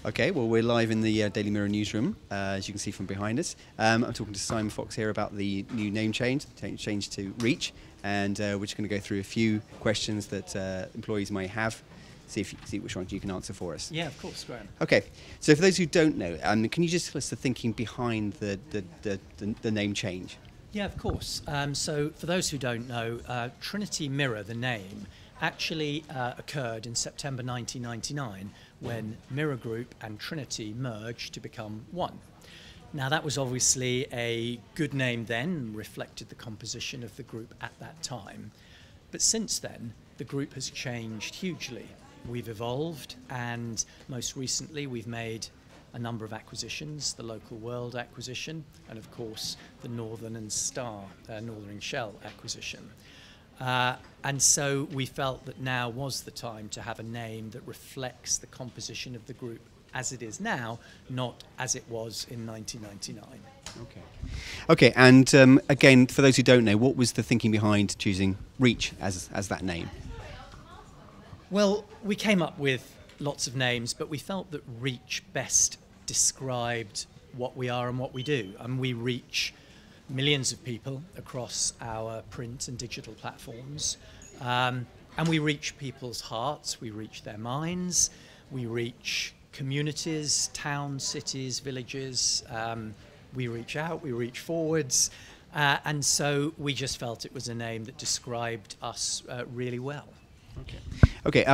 Okay, well, we're live in the Daily Mirror newsroom, as you can see from behind us. I'm talking to Simon Fox here about the new name change to Reach, and we're just going to go through a few questions that employees may have, see which ones you can answer for us. Yeah, of course, Graham. Okay, so for those who don't know, can you just tell us the thinking behind the name change? Yeah, of course. So for those who don't know, Trinity Mirror, the name, actually occurred in September 1999 when Mirror Group and Trinity merged to become one. Now that was obviously a good name then, reflected the composition of the group at that time. But since then, the group has changed hugely. We've evolved, and most recently we've made a number of acquisitions, the Local World acquisition, and of course the Northern and Northern Shell acquisition. And so we felt that now was the time to have a name that reflects the composition of the group as it is now, not as it was in 1999. Okay, and again, for those who don't know, what was the thinking behind choosing Reach as that name? Well, we came up with lots of names, but we felt that Reach best described what we are and what we do. And we reach millions of people across our print and digital platforms. And we reach people's hearts, we reach their minds, we reach communities, towns, cities, villages. We reach out, we reach forwards. And so we just felt it was a name that described us really well. Okay.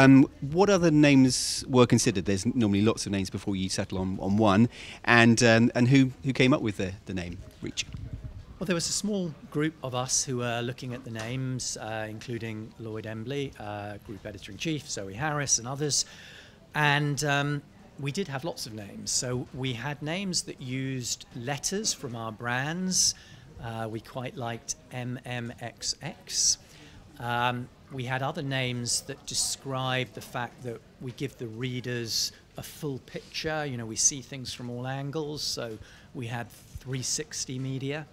What other names were considered? There's normally lots of names before you settle on one. And who came up with the name Reach? Well, there was a small group of us who were looking at the names, including Lloyd Embley, Group Editor-in-Chief, Zoe Harris and others. And we did have lots of names. So we had names that used letters from our brands. We quite liked MMXX. We had other names that describe the fact that we give the readers a full picture. You know, we see things from all angles. So we had 360 media.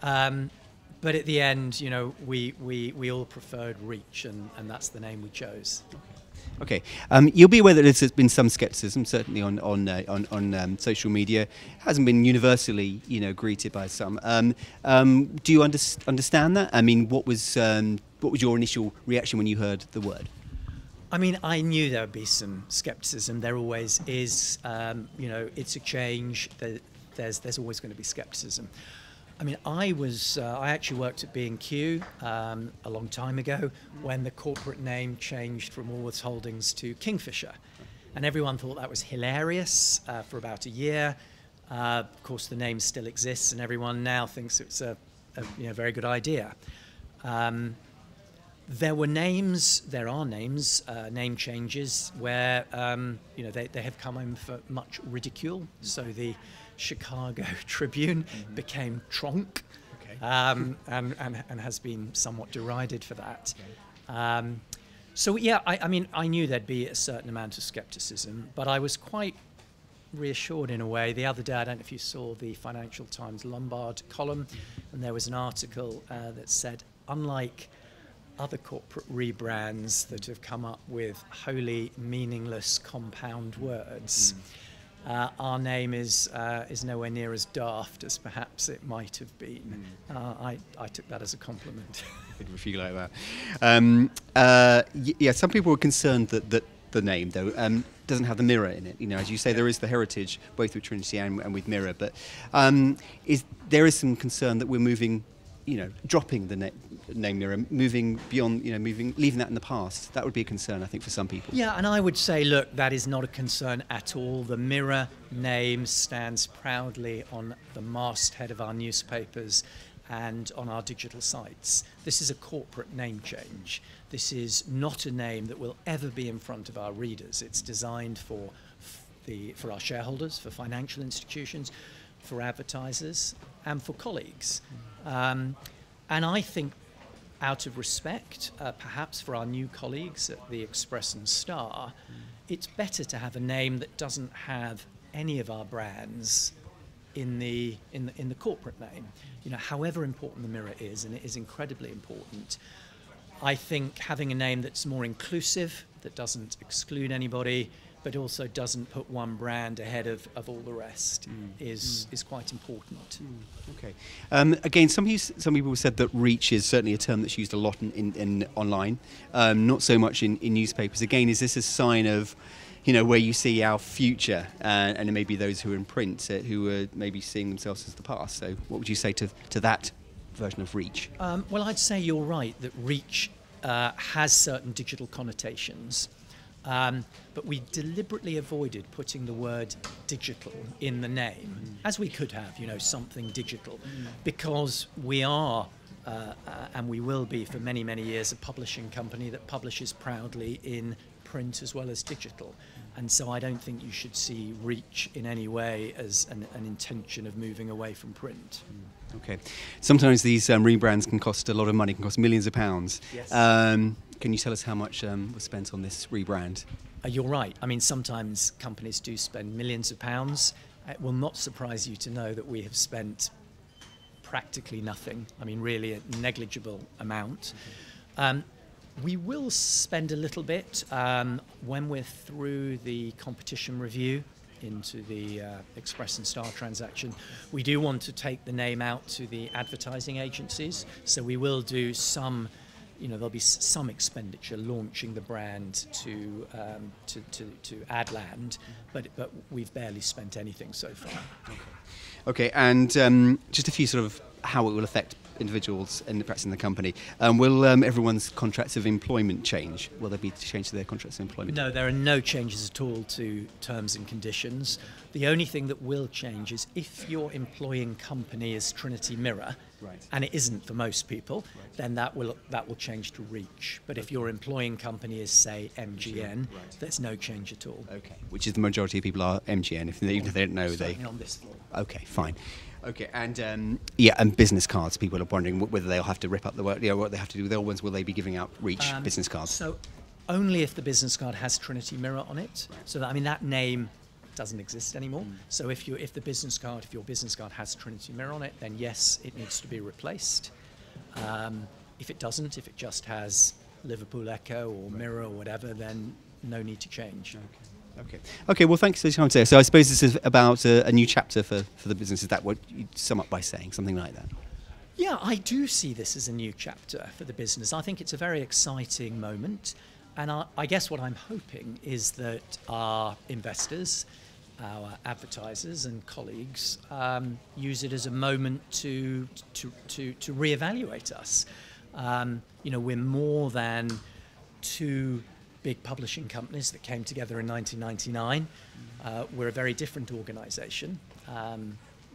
But at the end, you know, we all preferred Reach, and that's the name we chose. Okay. You'll be aware that there's been some scepticism, certainly on social media. It hasn't been universally, greeted by some. Do you understand that? I mean, what was your initial reaction when you heard the word? I mean, I knew there would be some scepticism. There always is. It's a change. There's always going to be scepticism. I mean, I actually worked at B&Q a long time ago when the corporate name changed from Woolworths Holdings to Kingfisher. And everyone thought that was hilarious for about a year. Of course, the name still exists, and everyone now thinks it's a very good idea. There are names, name changes where, they have come in for much ridicule. So the Chicago Tribune became Tronk, and has been somewhat derided for that. So yeah, I knew there'd be a certain amount of skepticism, but I was quite reassured in a way. The other day, I don't know if you saw the Financial Times Lombard column, and there was an article that said, unlike other corporate rebrands that have come up with wholly meaningless compound words, our name is nowhere near as daft as perhaps it might have been. I took that as a compliment. If you like that. Yeah, some people were concerned that the name, though, doesn't have the mirror in it. As you say, there is the heritage, both with Trinity and with Mirror. But there is some concern that we're moving, dropping the name Mirror, moving beyond, leaving that in the past. That would be a concern, I think, for some people. Yeah, and I would say, look, that is not a concern at all. The Mirror name stands proudly on the masthead of our newspapers and on our digital sites. This is a corporate name change. This is not a name that will ever be in front of our readers. It's designed for our shareholders, for financial institutions, for advertisers, and for colleagues. And I think, out of respect, perhaps for our new colleagues at the Express and Star, it's better to have a name that doesn't have any of our brands in the corporate name. However important the Mirror is, and it is incredibly important, I think having a name that's more inclusive, that doesn't exclude anybody, but also doesn't put one brand ahead of all the rest is quite important. Okay. Again, some people said that reach is certainly a term that's used a lot in online, not so much in newspapers. Again, is this a sign of, where you see our future, and maybe those who are in print who are maybe seeing themselves as the past? So what would you say to that version of reach? Well, I'd say you're right that reach has certain digital connotations, but we deliberately avoided putting the word digital in the name, as we could have, something digital, because we are, and we will be for many, many years, a publishing company that publishes proudly in print as well as digital. And so I don't think you should see reach in any way as an intention of moving away from print. Okay. Sometimes these rebrands can cost a lot of money, can cost millions of pounds. Yes. Can you tell us how much was spent on this rebrand? You're right. I mean, sometimes companies do spend millions of pounds. It will not surprise you to know that we have spent practically nothing. I mean, really a negligible amount. We will spend a little bit when we're through the competition review into the Express and Star transaction. We do want to take the name out to the advertising agencies, so we will do some, there'll be some expenditure launching the brand to Adland, but we've barely spent anything so far. Okay, and just a few sort of how it will affect individuals and perhaps in the company. Will everyone's contracts of employment change? Will there be change to their contracts of employment? No, there are no changes at all to terms and conditions. The only thing that will change is if your employing company is Trinity Mirror, and it isn't for most people, then that will change to Reach. But if your employing company is, say, MGN, there's no change at all. Okay, which is the majority of people are MGN. Even if they don't know, certainly on this floor. Okay, fine. Okay, and and business cards. People are wondering whether they'll have to rip up the work. What they have to do with the old ones. Will they be giving out Reach business cards? So, only if the business card has Trinity Mirror on it. So that name doesn't exist anymore. So if your business card has Trinity Mirror on it, then yes, it needs to be replaced. If it doesn't, if it just has Liverpool Echo or Mirror or whatever, then no need to change. Okay. Well, thanks for your time today. So I suppose this is about a new chapter for the business. Is that what you'd sum up by saying? Something like that? Yeah, I do see this as a new chapter for the business. I think it's a very exciting moment. And I guess what I'm hoping is that our investors, our advertisers and colleagues use it as a moment to reevaluate us. We're more than two big publishing companies that came together in 1999. We're a very different organisation.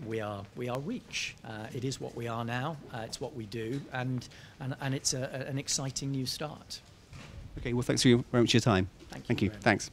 We are Reach. It is what we are now. It's what we do, and it's an exciting new start. Okay. Well, thanks very much for your time. Thank you. Thanks.